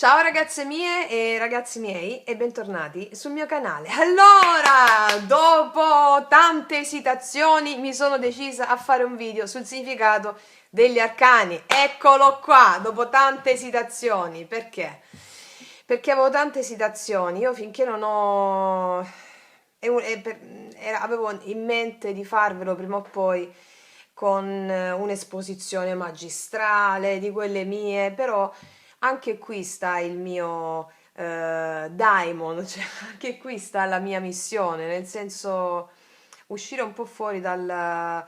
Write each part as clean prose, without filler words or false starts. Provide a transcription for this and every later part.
Ciao ragazze mie e ragazzi miei e bentornati sul mio canale. Allora, dopo tante esitazioni mi sono decisa a fare un video sul significato degli arcani. Eccolo qua, dopo tante esitazioni. Perché? Perché avevo tante esitazioni. Io finché non ho... avevo in mente di farvelo prima o poi con un'esposizione magistrale di quelle mie, però anche qui sta il mio daimon, cioè anche qui sta la mia missione, nel senso uscire un po' fuori quel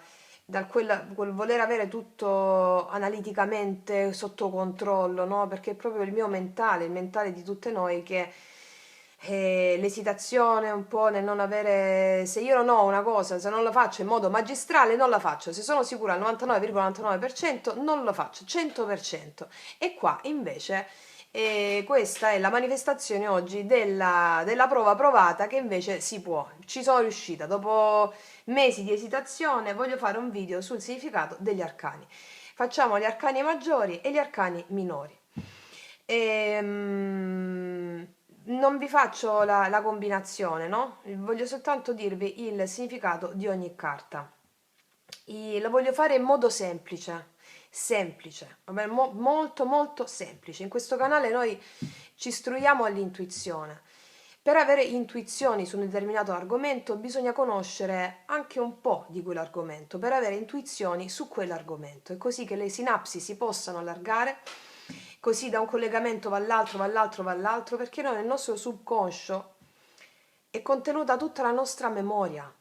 voler avere tutto analiticamente sotto controllo, no? Perché è proprio il mio mentale, il mentale di tutte noi che l'esitazione un po' nel non avere, se io non ho una cosa, se non la faccio in modo magistrale, non la faccio, se sono sicura al 99,99% non lo faccio 100%. E qua invece questa è la manifestazione oggi della prova provata che invece si può. Ci sono riuscita, dopo mesi di esitazione voglio fare un video sul significato degli arcani. Facciamo gli arcani maggiori e gli arcani minori. Non vi faccio la combinazione, no? Voglio soltanto dirvi il significato di ogni carta. Lo voglio fare in modo semplice, vabbè, molto molto semplice. In questo canale noi ci istruiamo all'intuizione. Per avere intuizioni su un determinato argomento bisogna conoscere anche un po' di quell'argomento, per avere intuizioni su quell'argomento, e così che le sinapsi si possano allargare, così da un collegamento va all'altro, va all'altro, va all'altro, perché noi nel nostro subconscio è contenuta tutta la nostra memoria,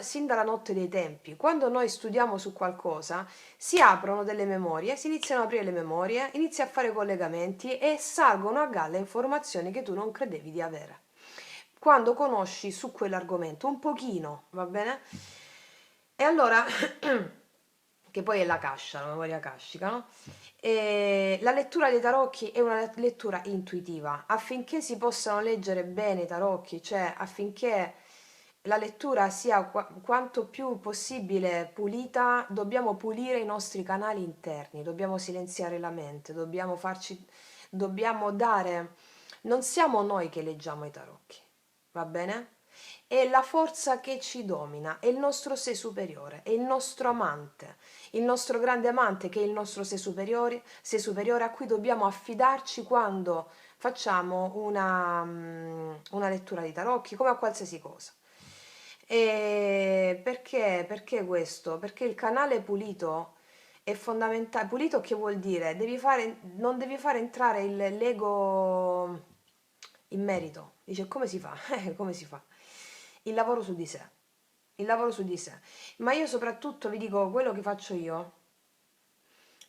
sin dalla notte dei tempi. Quando noi studiamo su qualcosa, si aprono delle memorie, si iniziano ad aprire le memorie, inizi a fare collegamenti e salgono a galla informazioni che tu non credevi di avere. Quando conosci su quell'argomento un pochino, va bene? E allora, che poi è la cascia, la memoria cascica, no? E la lettura dei tarocchi è una lettura intuitiva, affinché si possano leggere bene i tarocchi, cioè affinché la lettura sia quanto più possibile pulita, dobbiamo pulire i nostri canali interni, dobbiamo silenziare la mente, dobbiamo dare, non siamo noi che leggiamo i tarocchi, va bene? È la forza che ci domina, è il nostro sé superiore, è il nostro amante, il nostro grande amante che è il nostro sé superiore a cui dobbiamo affidarci quando facciamo una lettura di tarocchi, come a qualsiasi cosa. E perché? Perché questo? Perché il canale pulito è fondamentale. Pulito che vuol dire? Non devi fare entrare l'ego in merito. Dice come si fa? Come si fa? Il lavoro su di sé. Il lavoro su di sé. Ma io soprattutto vi dico quello che faccio io.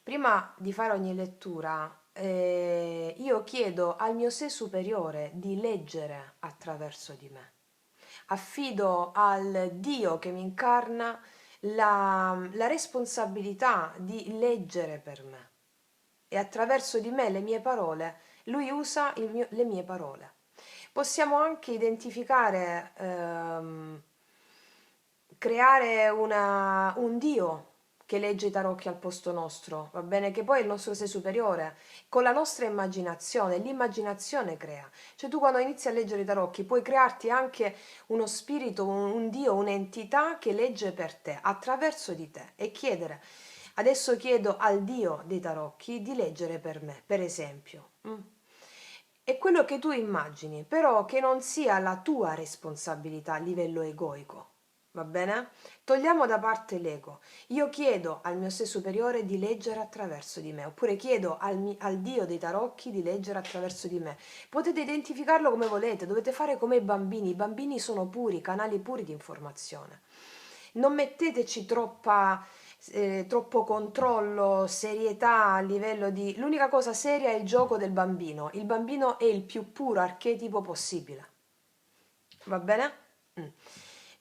Prima di fare ogni lettura, io chiedo al mio sé superiore di leggere attraverso di me. Affido al Dio che mi incarna la responsabilità di leggere per me, e attraverso di me le mie parole, lui usa le mie parole. Possiamo anche identificare, creare un Dio che legge i tarocchi al posto nostro, va bene? Che poi è il nostro sé superiore, con la nostra immaginazione, l'immaginazione crea. Cioè tu quando inizi a leggere i tarocchi puoi crearti anche uno spirito, un Dio, un'entità che legge per te, attraverso di te, e chiedere. Adesso chiedo al Dio dei tarocchi di leggere per me, per esempio. È quello che tu immagini, però che non sia la tua responsabilità a livello egoico. Va bene? Togliamo da parte l'ego. Io chiedo al mio sé superiore di leggere attraverso di me, oppure chiedo al Dio dei tarocchi di leggere attraverso di me. Potete identificarlo come volete, dovete fare come i bambini sono puri, canali puri di informazione. Non metteteci troppo controllo, serietà a livello di... L'unica cosa seria è il gioco del bambino. Il bambino è il più puro archetipo possibile. Va bene?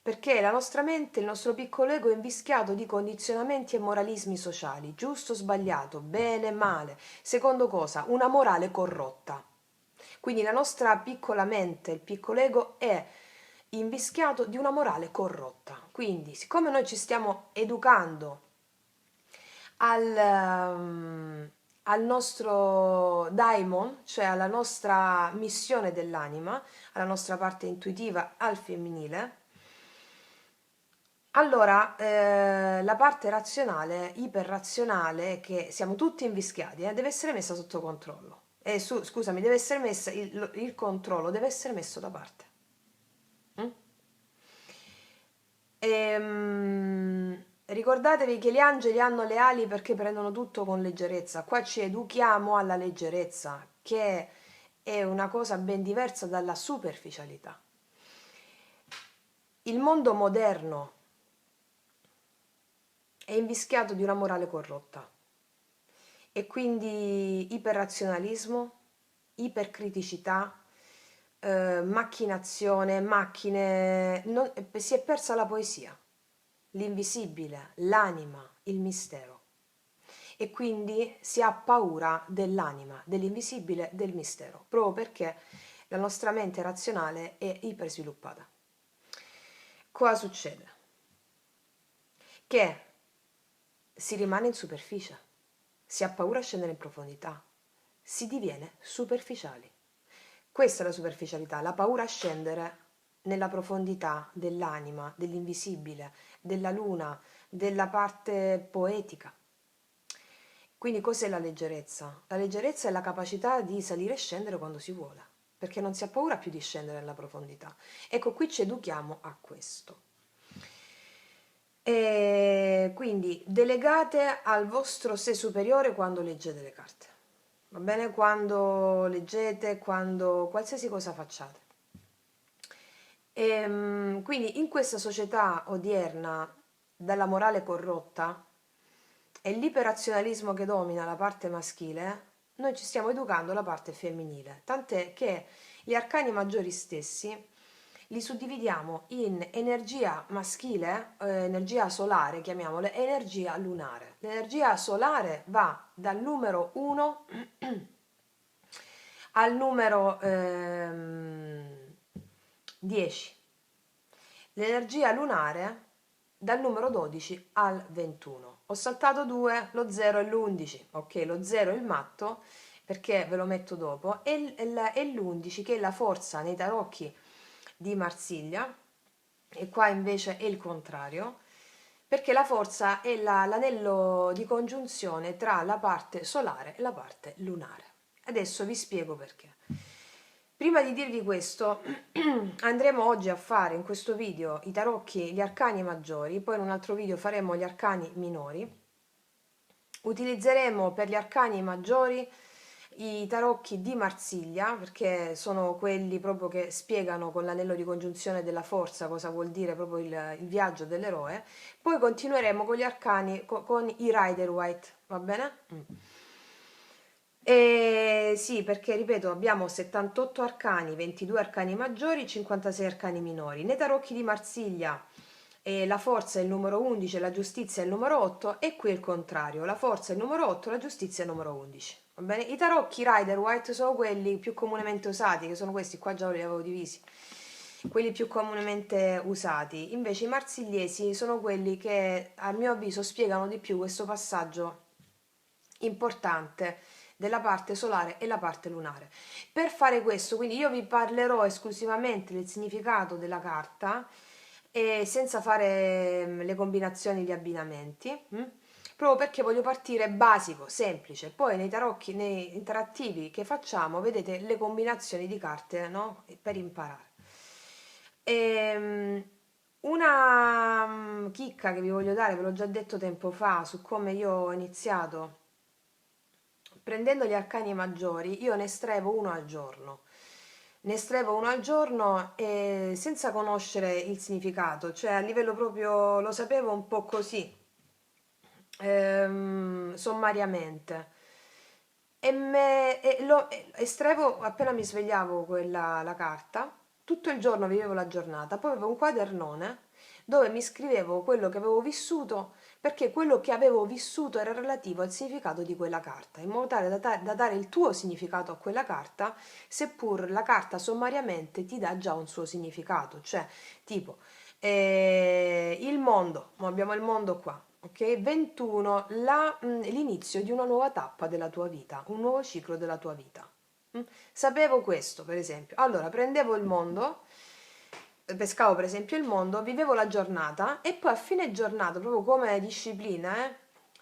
Perché la nostra mente, il nostro piccolo ego è invischiato di condizionamenti e moralismi sociali, giusto, sbagliato, bene, male. Secondo cosa? Una morale corrotta. Quindi la nostra piccola mente, il piccolo ego è invischiato di una morale corrotta. Quindi, siccome noi ci stiamo educando al, al nostro daimon, cioè alla nostra missione dell'anima, alla nostra parte intuitiva, al femminile, allora la parte razionale, iperrazionale, che siamo tutti invischiati, deve essere messa sotto controllo. Scusami, deve essere messa, il controllo deve essere messo da parte. Mm? Ricordatevi che gli angeli hanno le ali perché prendono tutto con leggerezza. Qua ci educhiamo alla leggerezza, che è una cosa ben diversa dalla superficialità. Il mondo moderno è invischiato di una morale corrotta e quindi iperrazionalismo, ipercriticità, macchinazione, macchine, si è persa la poesia, l'invisibile, l'anima, il mistero. E quindi si ha paura dell'anima, dell'invisibile, del mistero, proprio perché la nostra mente razionale è ipersviluppata. Cosa succede? Che si rimane in superficie, si ha paura a scendere in profondità, si diviene superficiali. Questa è la superficialità, la paura a scendere nella profondità dell'anima, dell'invisibile, della luna, della parte poetica. Quindi cos'è la leggerezza? La leggerezza è la capacità di salire e scendere quando si vuole, perché non si ha paura più di scendere nella profondità. Ecco, qui ci educhiamo a questo. E quindi delegate al vostro sé superiore quando leggete le carte. Va bene? Quando leggete, quando qualsiasi cosa facciate. Quindi in questa società odierna dalla morale corrotta e l'iperazionalismo che domina la parte maschile, noi ci stiamo educando la parte femminile, tant'è che gli arcani maggiori stessi li suddividiamo in energia maschile, energia solare, chiamiamole, e energia lunare. L'energia solare va dal numero 1 al numero 10. L'energia lunare dal numero 12 al 21. Ho saltato 2, lo 0 e l'11. Ok, lo 0 è il matto, perché ve lo metto dopo, e l'11 che è la forza nei tarocchi di Marsiglia, e qua invece è il contrario, perché la forza è l'anello di congiunzione tra la parte solare e la parte lunare. Adesso vi spiego perché. Prima di dirvi questo, andremo oggi a fare in questo video i tarocchi, gli arcani maggiori, poi in un altro video faremo gli arcani minori. Utilizzeremo per gli arcani maggiori i tarocchi di Marsiglia, perché sono quelli proprio che spiegano con l'anello di congiunzione della forza cosa vuol dire proprio il viaggio dell'eroe. Poi continueremo con gli arcani, con i Rider White, va bene? E sì, perché ripeto, abbiamo 78 arcani, 22 arcani maggiori, 56 arcani minori. Nei tarocchi di Marsiglia la forza è il numero 11, la giustizia è il numero 8 e qui è il contrario, la forza è il numero 8, la giustizia è il numero 11. Va bene? I tarocchi Rider White sono quelli più comunemente usati, che sono questi, qua già li avevo divisi, quelli più comunemente usati. Invece i marsigliesi sono quelli che a mio avviso spiegano di più questo passaggio importante della parte solare e la parte lunare. Per fare questo, quindi io vi parlerò esclusivamente del significato della carta e senza fare le combinazioni, gli abbinamenti, proprio perché voglio partire basico, semplice. Poi nei tarocchi, nei interattivi che facciamo, vedete le combinazioni di carte, no? Per imparare. Una chicca che vi voglio dare, ve l'ho già detto tempo fa, su come io ho iniziato. Prendendo gli arcani maggiori, io ne estraivo uno al giorno. Ne estraivo uno al giorno e senza conoscere il significato, cioè a livello proprio lo sapevo un po' così, sommariamente. Lo estraivo appena mi svegliavo la carta, tutto il giorno vivevo la giornata, poi avevo un quadernone dove mi scrivevo quello che avevo vissuto, perché quello che avevo vissuto era relativo al significato di quella carta, in modo tale da dare il tuo significato a quella carta, seppur la carta sommariamente ti dà già un suo significato, cioè tipo il mondo, abbiamo il mondo qua, ok? 21, l'inizio di una nuova tappa della tua vita, un nuovo ciclo della tua vita. Mm? Sapevo questo, per esempio. Allora, prendevo il mondo, pescavo per esempio il mondo, vivevo la giornata e poi a fine giornata, proprio come disciplina,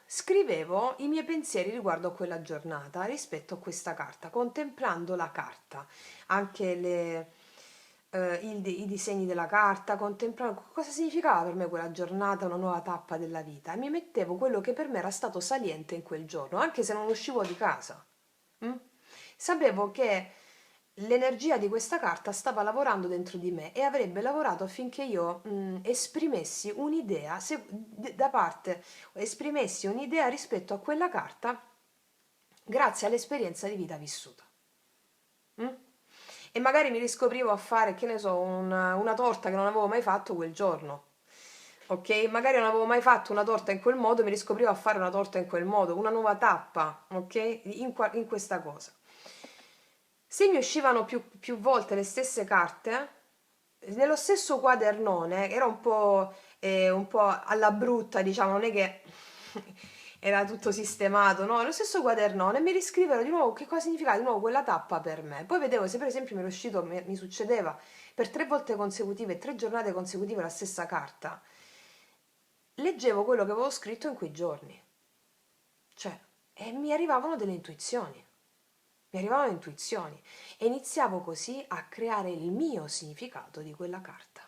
scrivevo i miei pensieri riguardo a quella giornata rispetto a questa carta, contemplando la carta, anche i disegni della carta, contemplando cosa significava per me quella giornata, una nuova tappa della vita, e mi mettevo quello che per me era stato saliente in quel giorno, anche se non uscivo di casa. Mm? Sapevo che l'energia di questa carta stava lavorando dentro di me e avrebbe lavorato affinché io esprimessi un'idea esprimessi un'idea rispetto a quella carta grazie all'esperienza di vita vissuta. Mm? E magari mi riscoprivo a fare, che ne so, una torta che non avevo mai fatto quel giorno. Ok? Magari non avevo mai fatto una torta in quel modo, mi riscoprivo a fare una torta in quel modo, una nuova tappa, ok? In questa cosa. Se mi uscivano più volte le stesse carte, nello stesso quadernone, era un po' alla brutta, diciamo, non è che era tutto sistemato, no? Nello stesso quadernone mi riscrivero di nuovo che cosa significava di nuovo quella tappa per me. Poi vedevo se per esempio mi era uscito, mi succedeva per 3 volte consecutive, 3 giornate consecutive la stessa carta, leggevo quello che avevo scritto in quei giorni. Cioè, e mi arrivavano delle intuizioni. Mi arrivavano intuizioni e iniziavo così a creare il mio significato di quella carta.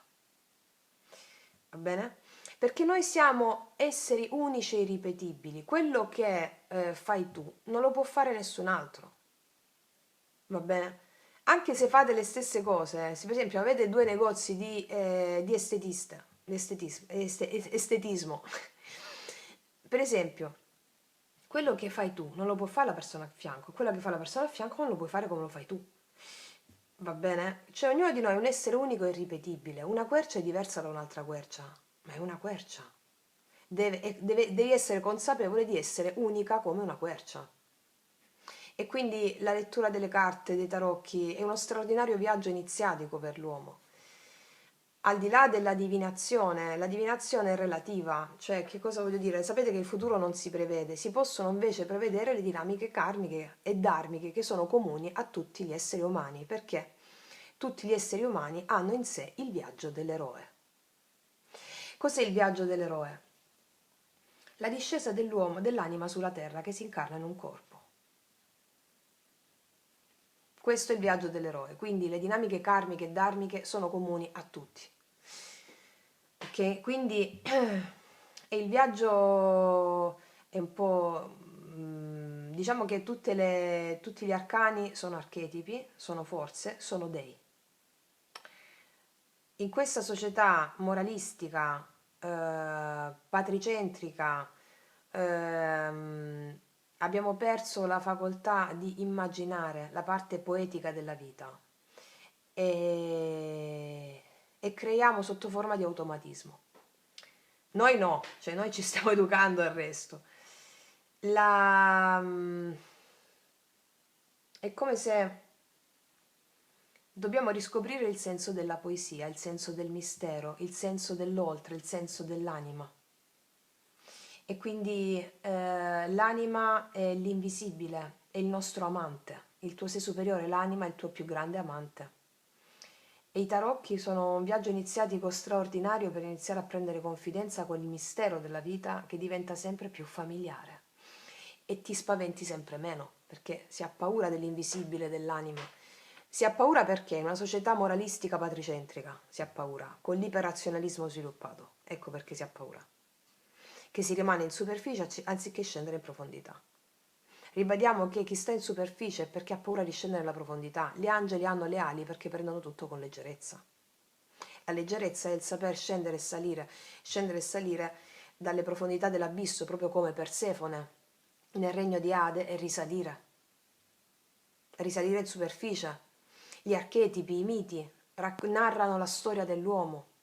Va bene? Perché noi siamo esseri unici e irripetibili. Quello che fai tu non lo può fare nessun altro. Va bene? Anche se fate le stesse cose, se per esempio avete due negozi di estetismo, per esempio, quello che fai tu non lo può fare la persona a fianco, quello che fa la persona a fianco non lo puoi fare come lo fai tu. Va bene? Cioè ognuno di noi è un essere unico e irripetibile. Una quercia è diversa da un'altra quercia, ma è una quercia. Devi essere consapevole di essere unica come una quercia. E quindi la lettura delle carte, dei tarocchi, è uno straordinario viaggio iniziatico per l'uomo. Al di là della divinazione, la divinazione è relativa, cioè che cosa voglio dire? Sapete che il futuro non si prevede, si possono invece prevedere le dinamiche karmiche e dharmiche che sono comuni a tutti gli esseri umani, perché tutti gli esseri umani hanno in sé il viaggio dell'eroe. Cos'è il viaggio dell'eroe? La discesa dell'uomo, dell'anima sulla terra che si incarna in un corpo. Questo è il viaggio dell'eroe, quindi le dinamiche karmiche e dharmiche sono comuni a tutti. Ok? Quindi e il viaggio è un po', diciamo che tutti gli arcani sono archetipi, sono forze, sono dei. In questa società moralistica, patricentrica, ehm, abbiamo perso la facoltà di immaginare la parte poetica della vita e, e creiamo sotto forma di automatismo. Noi no, cioè noi ci stiamo educando al resto. La, è come se dobbiamo riscoprire il senso della poesia, il senso del mistero, il senso dell'oltre, il senso dell'anima. E quindi l'anima è l'invisibile, è il nostro amante, il tuo sé superiore, l'anima è il tuo più grande amante. E i tarocchi sono un viaggio iniziatico straordinario per iniziare a prendere confidenza con il mistero della vita che diventa sempre più familiare e ti spaventi sempre meno perché si ha paura dell'invisibile dell'anima. Si ha paura perché in una società moralistica patricentrica si ha paura, con l'iperrazionalismo sviluppato. Ecco perché si ha paura. Che si rimane in superficie anziché scendere in profondità. Ribadiamo che chi sta in superficie è perché ha paura di scendere nella profondità. Gli angeli hanno le ali perché prendono tutto con leggerezza. La leggerezza è il saper scendere e salire dalle profondità dell'abisso, proprio come Persefone nel regno di Ade, e risalire in superficie. Gli archetipi, i miti, narrano la storia dell'uomo.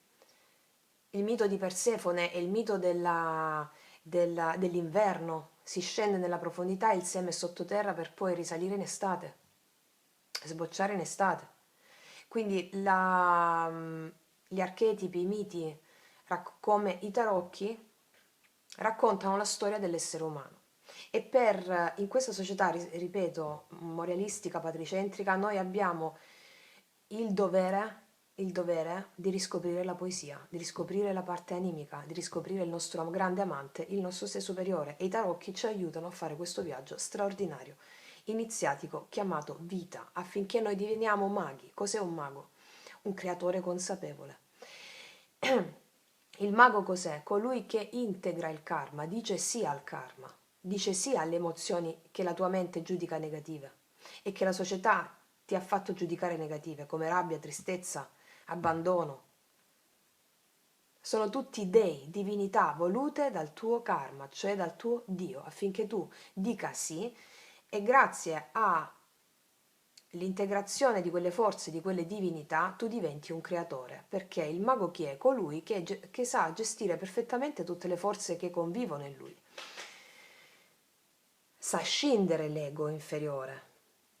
Il mito di Persefone è il mito dell'inverno, si scende nella profondità, il seme è sottoterra per poi risalire in estate, sbocciare in estate. Quindi gli archetipi, i miti, come i tarocchi, raccontano la storia dell'essere umano. E in questa società, ripeto, moralistica, patricentrica, noi abbiamo il dovere, il dovere di riscoprire la poesia, di riscoprire la parte animica, di riscoprire il nostro grande amante, il nostro sé superiore. E i tarocchi ci aiutano a fare questo viaggio straordinario, iniziatico, chiamato vita, affinché noi diveniamo maghi. Cos'è un mago? Un creatore consapevole. Il mago cos'è? Colui che integra il karma, dice sì al karma, dice sì alle emozioni che la tua mente giudica negative e che la società ti ha fatto giudicare negative, come rabbia, tristezza, abbandono. Sono tutti dei, divinità volute dal tuo karma, cioè dal tuo Dio, affinché tu dica sì e grazie all'integrazione di quelle forze, di quelle divinità, tu diventi un creatore, perché il mago chi è? Colui che sa gestire perfettamente tutte le forze che convivono in lui. Sa scindere l'ego inferiore.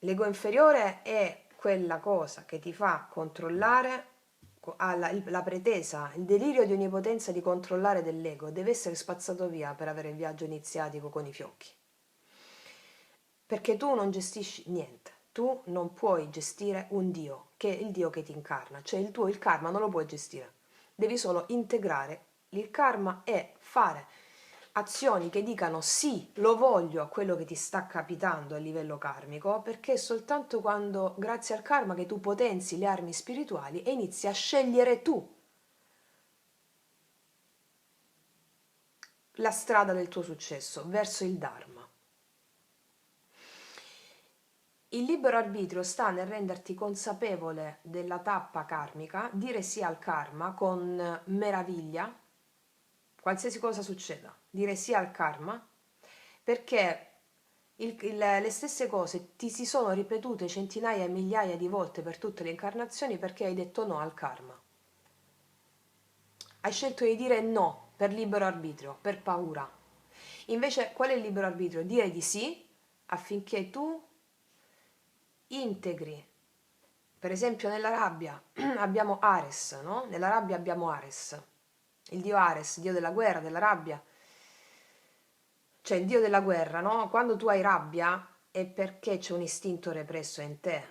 L'ego inferiore è quella cosa che ti fa controllare, ha la pretesa, il delirio di onnipotenza di controllare dell'ego, deve essere spazzato via per avere il viaggio iniziatico con i fiocchi. Perché tu non gestisci niente, tu non puoi gestire un Dio, che è il Dio che ti incarna, cioè il karma non lo puoi gestire, devi solo integrare il karma e fare azioni che dicano sì, lo voglio a quello che ti sta capitando a livello karmico, perché è soltanto quando, grazie al karma, che tu potenzi le armi spirituali e inizi a scegliere tu la strada del tuo successo verso il Dharma. Il libero arbitrio sta nel renderti consapevole della tappa karmica, dire sì al karma con meraviglia, qualsiasi cosa succeda, dire sì al karma, perché le stesse cose ti si sono ripetute centinaia e migliaia di volte per tutte le incarnazioni perché hai detto no al karma. Hai scelto di dire no per libero arbitrio, per paura. Invece, qual è il libero arbitrio? Dire di sì affinché tu integri. Per esempio, nella rabbia abbiamo Ares, no? Nella rabbia abbiamo Ares, il dio Ares, dio della guerra, della rabbia, cioè il dio della guerra, no? Quando tu hai rabbia è perché c'è un istinto represso in te,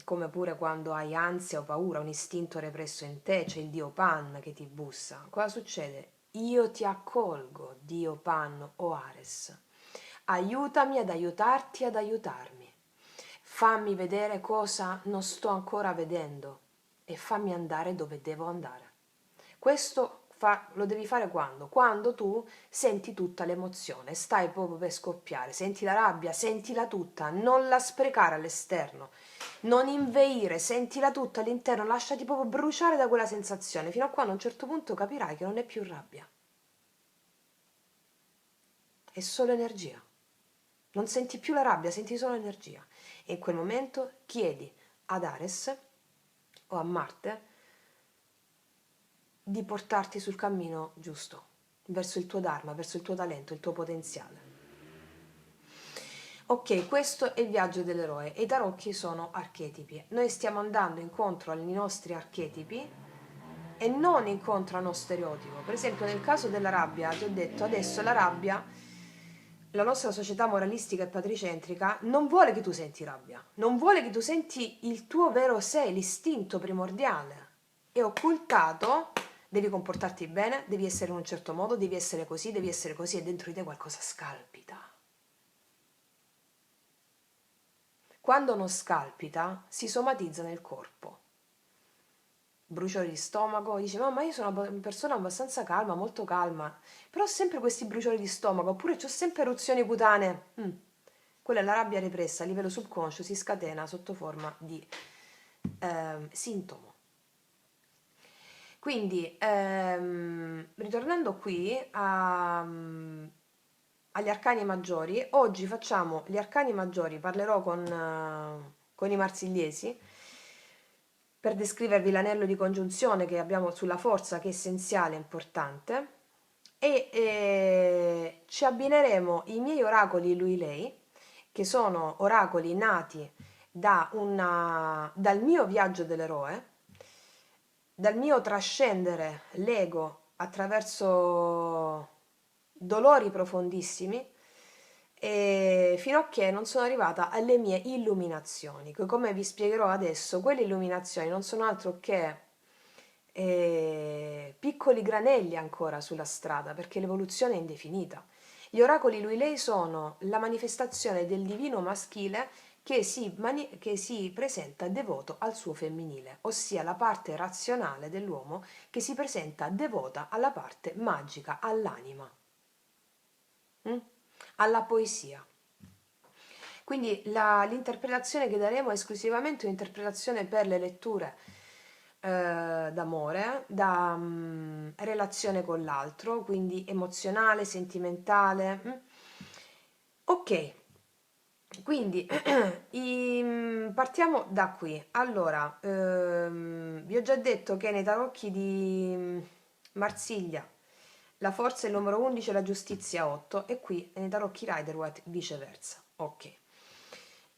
come pure quando hai ansia o paura, un istinto represso in te, c'è il dio Pan che ti bussa. Cosa succede? Io ti accolgo, dio Pan o Ares. Aiutami ad aiutarti ad aiutarmi. Fammi vedere cosa non sto ancora vedendo e fammi andare dove devo andare. Lo devi fare quando? Quando tu senti tutta l'emozione, stai proprio per scoppiare, senti la rabbia, sentila tutta, non la sprecare all'esterno, non inveire, sentila tutta all'interno, lasciati proprio bruciare da quella sensazione, fino a quando a un certo punto capirai che non è più rabbia, è solo energia. Non senti più la rabbia, senti solo energia. E in quel momento chiedi ad Ares o a Marte di portarti sul cammino giusto, verso il tuo Dharma, verso il tuo talento, il tuo potenziale. Ok, questo è il viaggio dell'eroe e i tarocchi sono archetipi. Noi stiamo andando incontro ai nostri archetipi e non incontro a uno stereotipo. Per esempio, nel caso della rabbia, ti ho detto adesso la rabbia, la nostra società moralistica e patricentrica non vuole che tu senti rabbia, non vuole che tu senti il tuo vero sé, l'istinto primordiale. È occultato, devi comportarti bene, devi essere in un certo modo, devi essere così e dentro di te qualcosa scalpita. Quando non scalpita, si somatizza nel corpo. Bruciori di stomaco, dice mamma io sono una persona abbastanza calma, molto calma, però ho sempre questi bruciori di stomaco, oppure ho sempre eruzioni cutanee. Quella è la rabbia repressa a livello subconscio, si scatena sotto forma di sintomo. Quindi, ritornando qui agli arcani maggiori, oggi facciamo gli arcani maggiori, parlerò con i marsigliesi per descrivervi l'anello di congiunzione che abbiamo sulla forza, che è essenziale e importante, e ci abbineremo i miei oracoli lui-lei, che sono oracoli nati dal mio viaggio dell'eroe, dal mio trascendere l'ego attraverso dolori profondissimi, e fino a che non sono arrivata alle mie illuminazioni, che come vi spiegherò adesso, quelle illuminazioni non sono altro che piccoli granelli ancora sulla strada, perché l'evoluzione è indefinita. Gli oracoli lui-lei sono la manifestazione del divino maschile che si presenta devoto al suo femminile, ossia la parte razionale dell'uomo che si presenta devota alla parte magica, all'anima, alla poesia. Quindi l'interpretazione che daremo è esclusivamente un'interpretazione per le letture d'amore, da relazione con l'altro, quindi emozionale, sentimentale. Ok, quindi partiamo da qui. Allora, vi ho già detto che nei tarocchi di Marsiglia la forza è il numero 11 e la giustizia 8 e qui nei tarocchi Rider-Waite viceversa. Ok.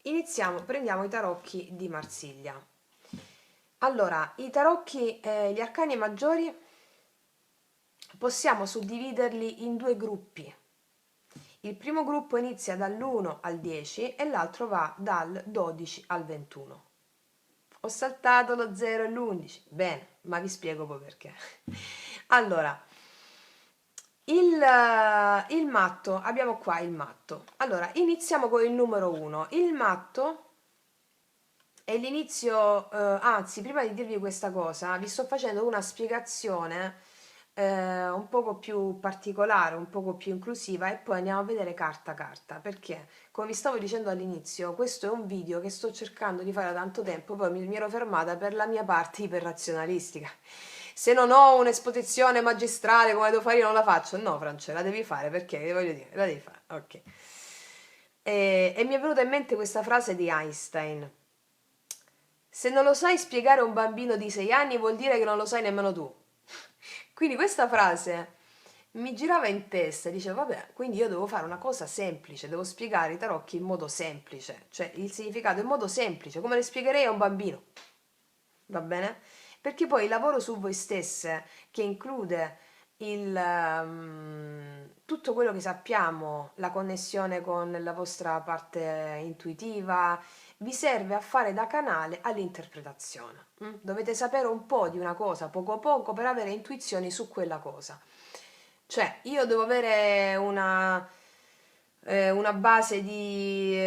Iniziamo, prendiamo i tarocchi di Marsiglia. Allora, i tarocchi, gli arcani maggiori possiamo suddividerli in due gruppi. Il primo gruppo inizia dall'1 al 10 e l'altro va dal 12 al 21. Ho saltato lo 0 e l'11. Bene, ma vi spiego poi perché. Allora, il matto, abbiamo qua il matto. Allora, iniziamo con il numero 1. Il matto è l'inizio, anzi, prima di dirvi questa cosa, vi sto facendo una spiegazione un poco più particolare, un poco più inclusiva e poi andiamo a vedere carta a carta, perché come vi stavo dicendo all'inizio, questo è un video che sto cercando di fare da tanto tempo, poi mi ero fermata per la mia parte iperrazionalistica. Se non ho un'esposizione magistrale come devo fare io non la faccio, no Francesca, la devi fare perché, voglio dire, la devi fare, ok. E mi è venuta in mente questa frase di Einstein. Se non lo sai spiegare a un bambino di 6 anni vuol dire che non lo sai nemmeno tu. Quindi questa frase mi girava in testa e dicevo, vabbè, quindi io devo fare una cosa semplice, devo spiegare i tarocchi in modo semplice, cioè il significato in modo semplice, come le spiegherei a un bambino. Va bene? Perché poi il lavoro su voi stesse, che include tutto quello che sappiamo, la connessione con la vostra parte intuitiva, vi serve a fare da canale all'interpretazione. Dovete sapere un po' di una cosa, poco a poco, per avere intuizioni su quella cosa. Cioè, io devo avere una base di,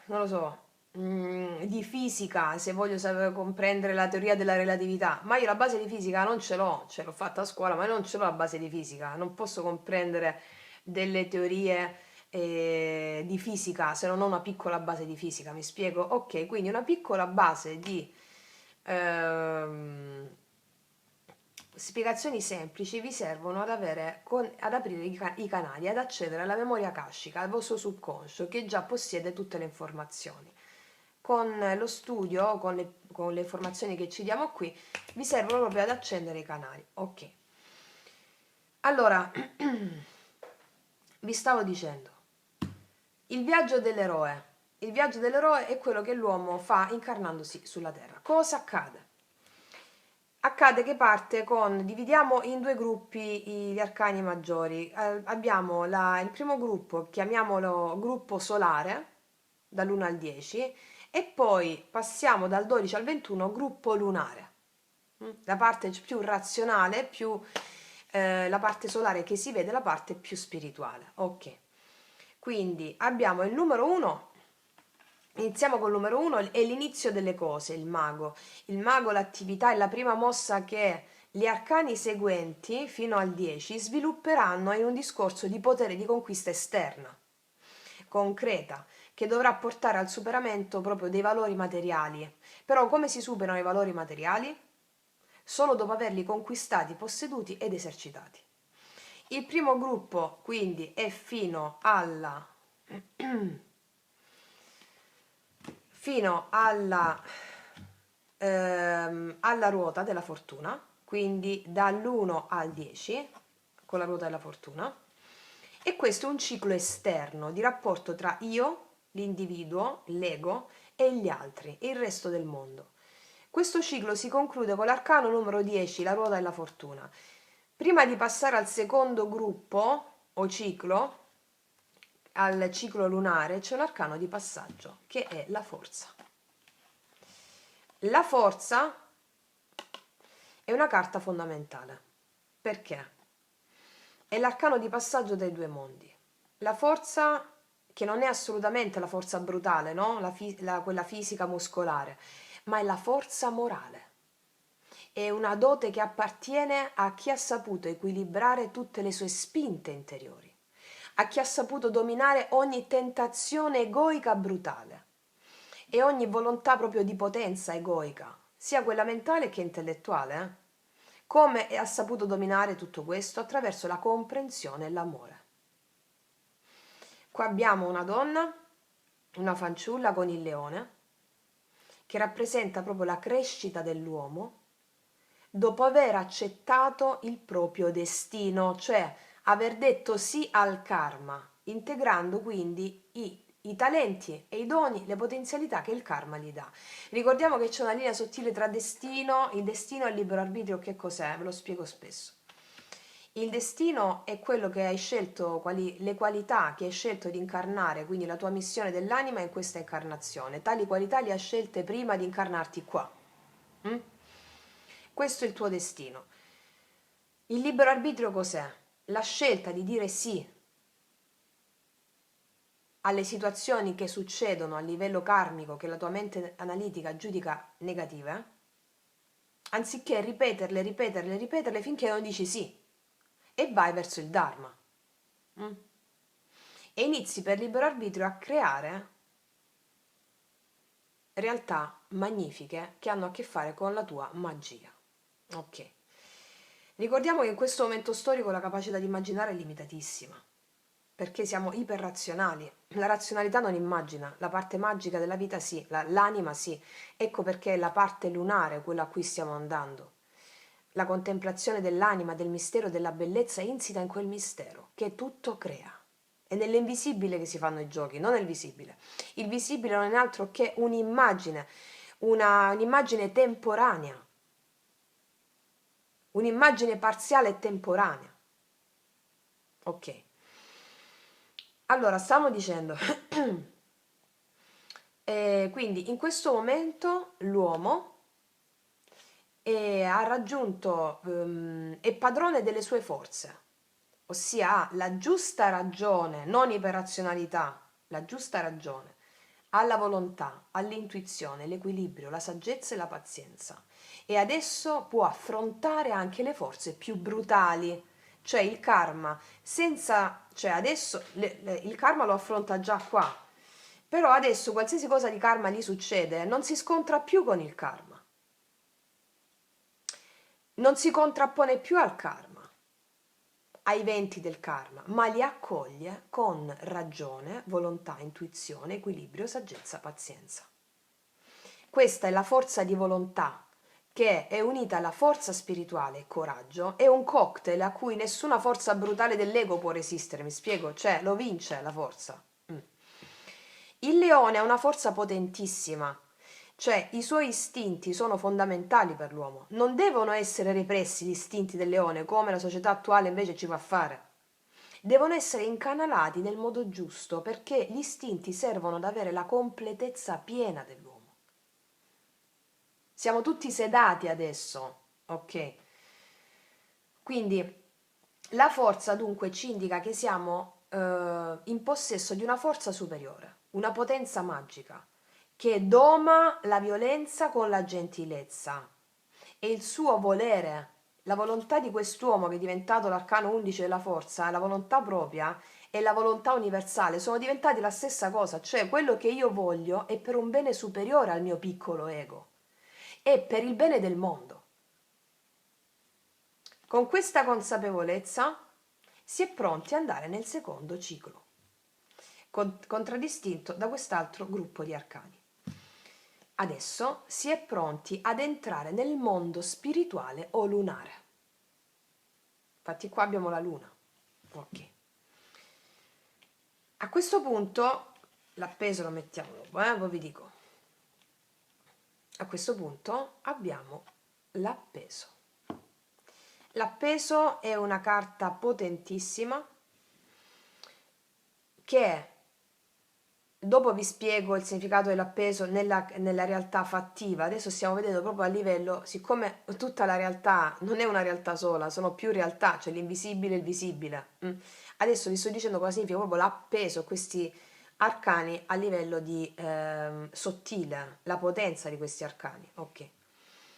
non lo so, di fisica, se voglio sapere comprendere la teoria della relatività, ma io la base di fisica non ce l'ho, ce l'ho fatta a scuola, ma non ce l'ho la base di fisica, non posso comprendere delle teorie di fisica se non ho una piccola base di fisica, mi spiego? Ok, quindi una piccola base di ehm, spiegazioni semplici vi servono ad aprire i canali, ad accedere alla memoria akashica, al vostro subconscio che già possiede tutte le informazioni. Con lo studio, con le informazioni che ci diamo qui, vi servono proprio ad accendere i canali. Ok. Allora, vi stavo dicendo, il viaggio dell'eroe. Il viaggio dell'eroe è quello che l'uomo fa incarnandosi sulla Terra. Cosa accade? Accade che parte con, dividiamo in due gruppi gli arcani maggiori. Abbiamo il primo gruppo, chiamiamolo gruppo solare, dall'1 al 10, e poi passiamo dal 12 al 21, gruppo lunare. La parte più razionale, più la parte solare che si vede, la parte più spirituale. Ok. Quindi abbiamo il numero 1. Iniziamo col numero 1, è l'inizio delle cose, il mago. Il mago, l'attività è la prima mossa che gli arcani seguenti, fino al 10, svilupperanno in un discorso di potere di conquista esterna, concreta, che dovrà portare al superamento proprio dei valori materiali. Però come si superano i valori materiali? Solo dopo averli conquistati, posseduti ed esercitati. Il primo gruppo quindi è fino alla ruota della fortuna, quindi dall'1 al 10 con la ruota della fortuna, e questo è un ciclo esterno di rapporto tra io, l'individuo, l'ego e gli altri, il resto del mondo. Questo ciclo si conclude con l'arcano numero 10, la ruota della fortuna. Prima di passare al secondo gruppo, o ciclo, al ciclo lunare, c'è un arcano di passaggio che è la forza. La forza è una carta fondamentale. Perché? È l'arcano di passaggio dai due mondi. La forza, che non è assolutamente la forza brutale, no? Quella fisica muscolare, ma è la forza morale. È una dote che appartiene a chi ha saputo equilibrare tutte le sue spinte interiori, a chi ha saputo dominare ogni tentazione egoica brutale e ogni volontà proprio di potenza egoica, sia quella mentale che intellettuale. Come ha saputo dominare tutto questo? Attraverso la comprensione e l'amore. Qua abbiamo una donna, una fanciulla con il leone, che rappresenta proprio la crescita dell'uomo dopo aver accettato il proprio destino, cioè aver detto sì al karma, integrando quindi i talenti e i doni, le potenzialità che il karma gli dà. Ricordiamo che c'è una linea sottile tra destino, il destino e il libero arbitrio. Che cos'è? Ve lo spiego spesso. Il destino è quello che hai scelto, le qualità che hai scelto di incarnare, quindi la tua missione dell'anima in questa incarnazione. Tali qualità le hai scelte prima di incarnarti qua. Mm? Questo è il tuo destino. Il libero arbitrio cos'è? La scelta di dire sì alle situazioni che succedono a livello karmico, che la tua mente analitica giudica negative, anziché ripeterle finché non dici sì e vai verso il Dharma. Mm? E inizi per libero arbitrio a creare realtà magnifiche che hanno a che fare con la tua magia. Ok. Ricordiamo che in questo momento storico la capacità di immaginare è limitatissima, perché siamo iperrazionali. La razionalità non immagina, la parte magica della vita sì, l'anima sì. Ecco perché è la parte lunare quella a cui stiamo andando. La contemplazione dell'anima, del mistero, della bellezza è insita in quel mistero che tutto crea. È nell'invisibile che si fanno i giochi, non nel visibile. Il visibile non è altro che un'immagine, un'immagine temporanea, un'immagine parziale e temporanea. Ok. Allora, stiamo dicendo, quindi in questo momento l'uomo ha raggiunto, è padrone delle sue forze, ossia ha la giusta ragione, non iperrazionalità, la giusta ragione, ha la volontà, ha l'intuizione, l'equilibrio, la saggezza e la pazienza. E adesso può affrontare anche le forze più brutali, cioè il karma, cioè adesso il karma lo affronta già qua, però adesso qualsiasi cosa di karma gli succede non si scontra più con il karma, non si contrappone più al karma, ai venti del karma, ma li accoglie con ragione, volontà, intuizione, equilibrio, saggezza, pazienza. Questa è la forza di volontà che è unita alla forza spirituale e coraggio, è un cocktail a cui nessuna forza brutale dell'ego può resistere, mi spiego? Cioè, lo vince la forza. Il leone ha una forza potentissima, cioè i suoi istinti sono fondamentali per l'uomo, non devono essere repressi gli istinti del leone come la società attuale invece ci fa fare. Devono essere incanalati nel modo giusto perché gli istinti servono ad avere la completezza piena dell'uomo. Siamo tutti sedati adesso, ok? Quindi la forza dunque ci indica che siamo in possesso di una forza superiore, una potenza magica, che doma la violenza con la gentilezza e il suo volere, la volontà di quest'uomo che è diventato l'arcano 11 della forza, la volontà propria e la volontà universale sono diventati la stessa cosa, cioè quello che io voglio è per un bene superiore al mio piccolo ego, è per il bene del mondo. Con questa consapevolezza si è pronti ad andare nel secondo ciclo, contraddistinto da quest'altro gruppo di arcani. Adesso si è pronti ad entrare nel mondo spirituale o lunare. Infatti qua abbiamo la luna. Ok. A questo punto, l'appeso lo mettiamo dopo, poi vi dico. A questo punto abbiamo l'appeso. L'appeso è una carta potentissima che dopo vi spiego il significato dell'appeso nella realtà fattiva. Adesso stiamo vedendo proprio a livello, siccome tutta la realtà non è una realtà sola, sono più realtà, cioè l'invisibile e il visibile. Adesso vi sto dicendo cosa significa proprio l'appeso, questi arcani a livello di sottile, la potenza di questi arcani. Ok,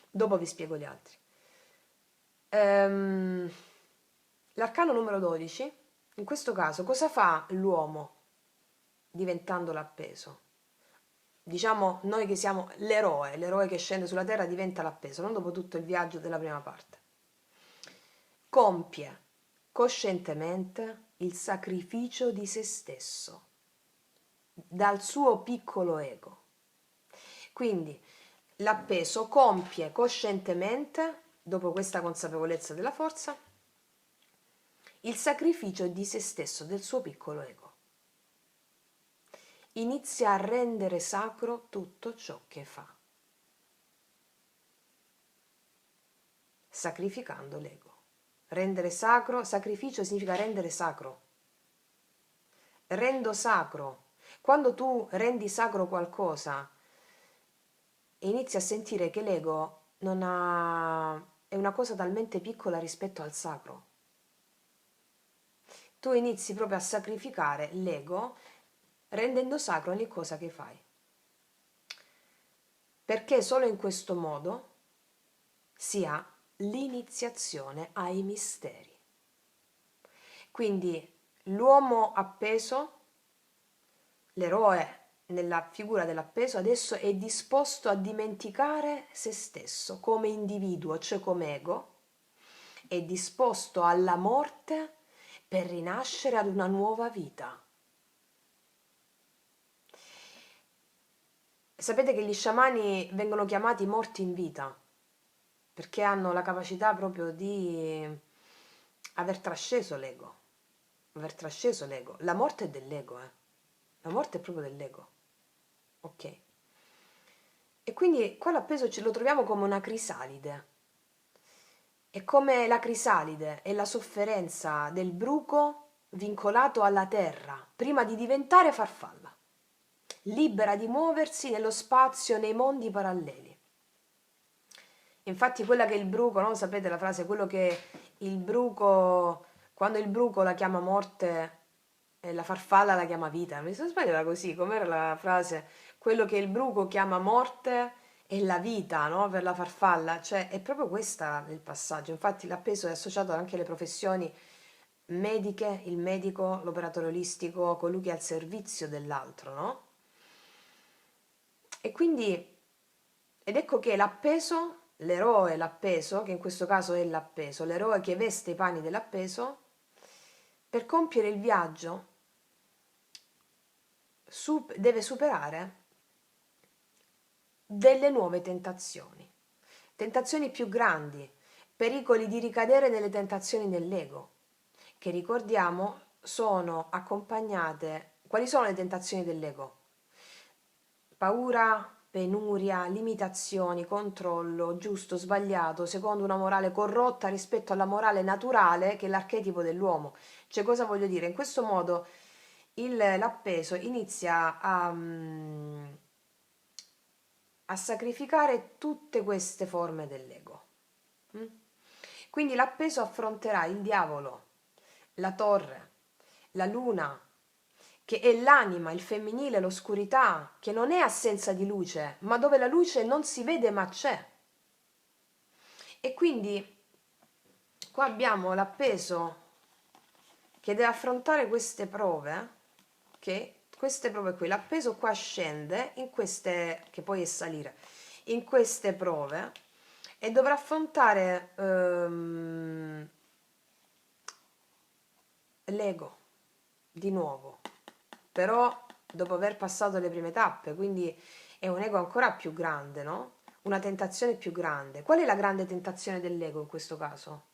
dopo vi spiego gli altri. Ehm, L'arcano numero 12, in questo caso, cosa fa l'uomo diventando l'appeso? Diciamo noi che siamo l'eroe che scende sulla terra diventa l'appeso, non dopo tutto il viaggio della prima parte. Compie coscientemente il sacrificio di se stesso, dal suo piccolo ego. Quindi l'appeso compie coscientemente, dopo questa consapevolezza della forza, il sacrificio di se stesso, del suo piccolo ego. Inizia a rendere sacro tutto ciò che fa, sacrificando l'ego. Rendere sacro, sacrificio significa rendere sacro. Rendo sacro. Quando tu rendi sacro qualcosa, inizi a sentire che l'ego non ha, è una cosa talmente piccola rispetto al sacro. Tu inizi proprio a sacrificare l'ego rendendo sacro ogni cosa che fai. Perché solo in questo modo si ha l'iniziazione ai misteri. Quindi l'uomo appeso, l'eroe nella figura dell'appeso, adesso è disposto a dimenticare se stesso come individuo, cioè come ego, è disposto alla morte per rinascere ad una nuova vita. Sapete che gli sciamani vengono chiamati morti in vita, perché hanno la capacità proprio di aver trasceso l'ego, La morte è dell'ego, La morte è proprio dell'ego, ok? E quindi qua l'appeso ce lo troviamo come una crisalide. È come la crisalide è la sofferenza del bruco vincolato alla terra prima di diventare farfalla, libera di muoversi nello spazio, nei mondi paralleli. Infatti quella che il bruco, no? Sapete la frase, quello che il bruco, quando il bruco la chiama morte, la farfalla la chiama vita. Mi sono sbagliata così, com'era la frase? Quello che il bruco chiama morte è la vita, no? Per la farfalla, cioè è proprio questa il passaggio. Infatti l'appeso è associato anche alle professioni mediche, il medico, l'operatore olistico, colui che è al servizio dell'altro, no? E quindi, ed ecco che l'appeso, l'eroe l'appeso, che in questo caso è l'appeso, l'eroe che veste i panni dell'appeso, per compiere il viaggio deve superare delle nuove tentazioni più grandi, pericoli di ricadere nelle tentazioni dell'ego, che ricordiamo sono accompagnate. Quali sono le tentazioni dell'ego? Paura, penuria, limitazioni, controllo, giusto, sbagliato, secondo una morale corrotta rispetto alla morale naturale che è l'archetipo dell'uomo. Cioè, cosa voglio dire? In questo modo l'appeso inizia a sacrificare tutte queste forme dell'ego. Mm? Quindi l'appeso affronterà il diavolo, la torre, la luna, che è l'anima, il femminile, l'oscurità, che non è assenza di luce, ma dove la luce non si vede ma c'è. E quindi qua abbiamo l'appeso che deve affrontare queste prove, che queste prove qui, l'appeso qua scende in queste, che poi è salire, in queste prove e dovrà affrontare l'ego di nuovo, però dopo aver passato le prime tappe, quindi è un ego ancora più grande, no? Una tentazione più grande. Qual è la grande tentazione dell'ego in questo caso?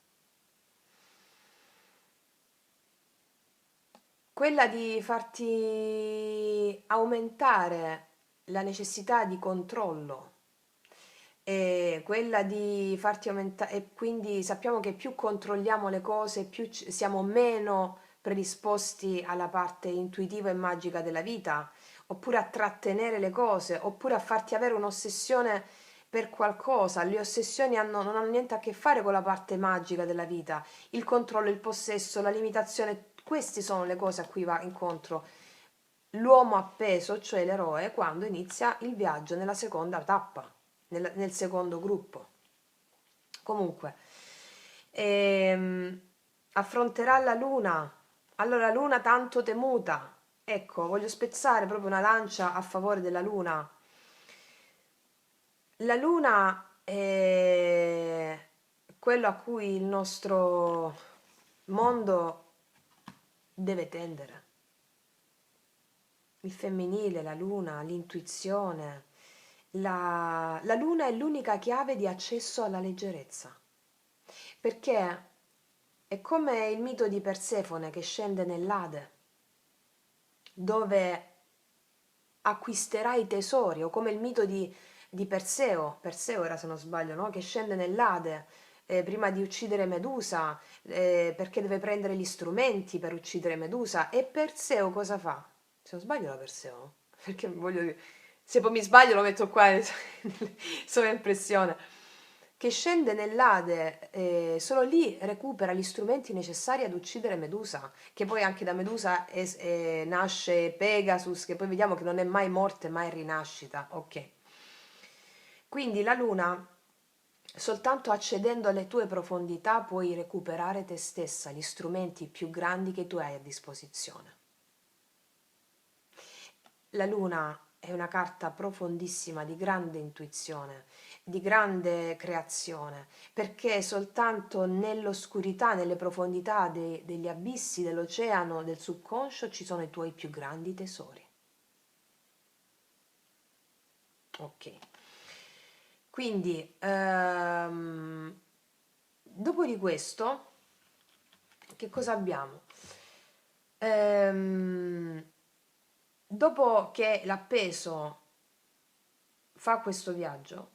Quella di farti aumentare la necessità di controllo, e quella di farti aumentare, e quindi sappiamo che più controlliamo le cose, più siamo meno predisposti alla parte intuitiva e magica della vita, oppure a trattenere le cose, oppure a farti avere un'ossessione per qualcosa. Le ossessioni non hanno niente a che fare con la parte magica della vita, il controllo, il possesso, la limitazione, queste sono le cose a cui va incontro l'uomo appeso, cioè l'eroe, quando inizia il viaggio nella seconda tappa, nel secondo gruppo. Comunque, ehm, affronterà la luna, allora luna tanto temuta. Ecco, voglio spezzare proprio una lancia a favore della luna. La luna è quello a cui il nostro mondo deve tendere. Il femminile, la luna, l'intuizione. La luna è l'unica chiave di accesso alla leggerezza, perché è come il mito di Persefone che scende nell'Ade, dove acquisterà i tesori, o come il mito di Perseo, Perseo era se non sbaglio, no? Che scende nell'Ade prima di uccidere Medusa, perché deve prendere gli strumenti per uccidere Medusa. E Perseo cosa fa? Se non sbaglio era Perseo, perché voglio dire, se poi mi sbaglio lo metto qua in sovraimpressione, che scende nell'Ade, solo lì recupera gli strumenti necessari ad uccidere Medusa, che poi anche da Medusa nasce Pegasus, che poi vediamo che non è mai morte, ma è rinascita. Ok. Quindi la luna, soltanto accedendo alle tue profondità, puoi recuperare te stessa, gli strumenti più grandi che tu hai a disposizione. La luna è una carta profondissima di grande intuizione, di grande creazione, perché soltanto nell'oscurità, nelle profondità degli abissi dell'oceano, del subconscio, ci sono i tuoi più grandi tesori. Ok. Quindi, dopo di questo, che cosa abbiamo? Ehm, Dopo che l'appeso fa questo viaggio,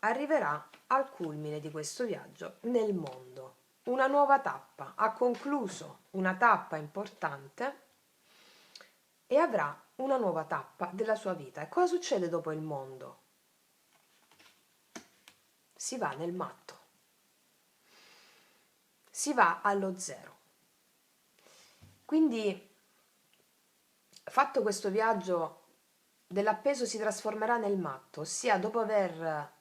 arriverà al culmine di questo viaggio nel mondo. Una nuova tappa, ha concluso una tappa importante e avrà una nuova tappa della sua vita. E cosa succede dopo il mondo? Si va nel matto, si va allo zero. Quindi, fatto questo viaggio, dell'appeso si trasformerà nel matto, ossia dopo aver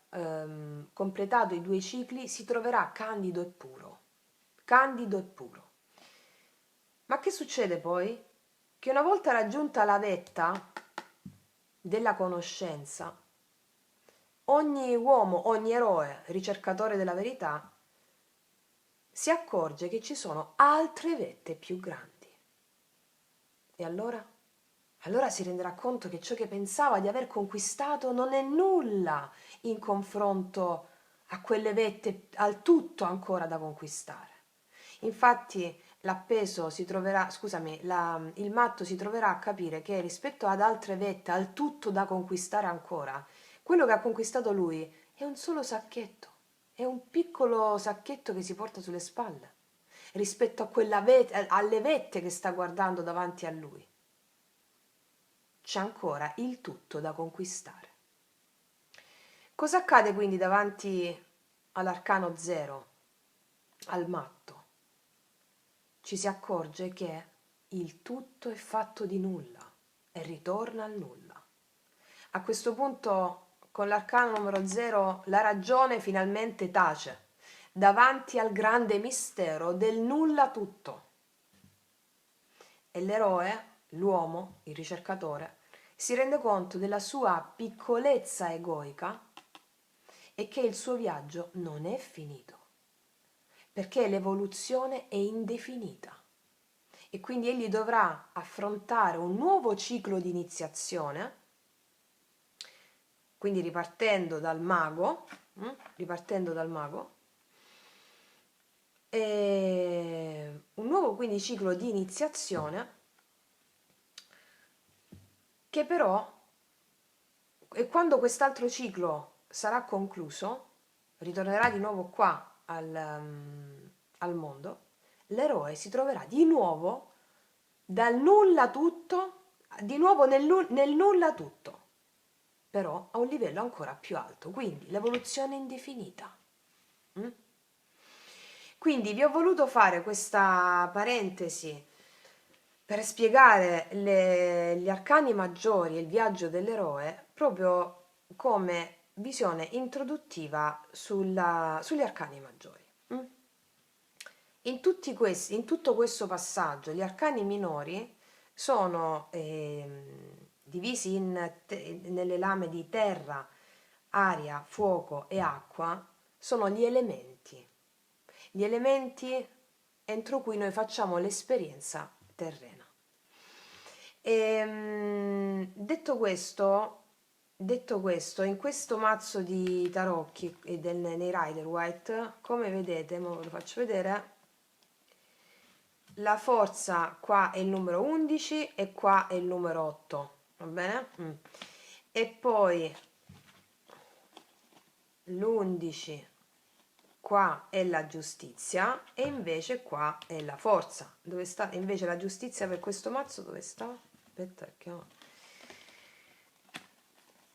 completato i 2 cicli si troverà candido e puro. Candido e puro. Ma che succede poi? Che una volta raggiunta la vetta della conoscenza, ogni uomo, ogni eroe, ricercatore della verità, si accorge che ci sono altre vette più grandi. E allora? Allora si renderà conto che ciò che pensava di aver conquistato non è nulla in confronto a quelle vette, al tutto ancora da conquistare. Infatti l'appeso si troverà, scusami, il matto si troverà a capire che rispetto ad altre vette, al tutto da conquistare ancora, quello che ha conquistato lui è un solo sacchetto, è un piccolo sacchetto che si porta sulle spalle rispetto a alle vette che sta guardando davanti a lui. C'è ancora il tutto da conquistare. Cosa accade quindi davanti all'arcano zero, al matto? Ci si accorge che il tutto è fatto di nulla e ritorna al nulla. A questo punto, con l'arcano numero 0, la ragione finalmente tace davanti al grande mistero del nulla tutto. E l'eroe, l'uomo, il ricercatore, si rende conto della sua piccolezza egoica e che il suo viaggio non è finito, perché l'evoluzione è indefinita e quindi egli dovrà affrontare un nuovo ciclo di iniziazione, quindi ripartendo dal mago, e un nuovo quindi ciclo di iniziazione che però, e quando quest'altro ciclo sarà concluso, ritornerà di nuovo qua al mondo l'eroe si troverà di nuovo dal nulla tutto, di nuovo nel nulla tutto, però a un livello ancora più alto, quindi l'evoluzione indefinita. Mm? Quindi vi ho voluto fare questa parentesi per spiegare gli arcani maggiori e il viaggio dell'eroe proprio come visione introduttiva sugli arcani maggiori. Mm? In tutto questo passaggio, gli arcani minori sono divisi nelle lame di terra, aria, fuoco e acqua, sono gli elementi entro cui noi facciamo l'esperienza terrena. Detto questo, in questo mazzo di tarocchi e nei Rider White, come vedete, ora ve lo faccio vedere, la forza qua è il numero 11 e qua è il numero 8, va bene? E poi l'11 qua è la giustizia e invece qua è la forza. Dove sta invece la giustizia per questo mazzo? Dove sta? Aspetta, che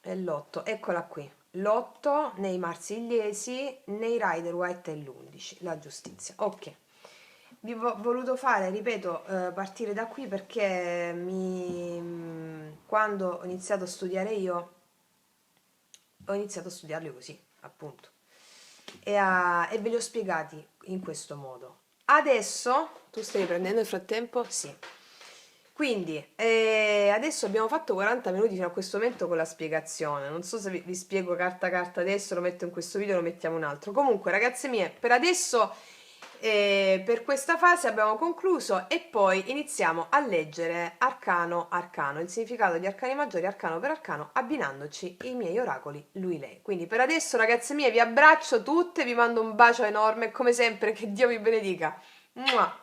è l'8, eccola qui. L'8 nei marsigliesi, nei Rider White è l'11, la giustizia. Ok. Vi ho voluto fare, ripeto, partire da qui perché quando ho iniziato a studiare io, ho iniziato a studiarli così, appunto. E ve li ho spiegati in questo modo. Adesso, tu stai prendendo nel frattempo? Sì. Quindi, adesso abbiamo fatto 40 minuti fino a questo momento con la spiegazione. Non so se vi spiego carta a carta adesso, lo metto in questo video, lo mettiamo un altro. Comunque, ragazze mie, per adesso, per questa fase abbiamo concluso e poi iniziamo a leggere arcano arcano, il significato di arcani maggiori, arcano per arcano, abbinandoci i miei oracoli, lui, lei. Quindi per adesso, ragazze mie, vi abbraccio tutte, vi mando un bacio enorme, come sempre, che Dio vi benedica. Mua!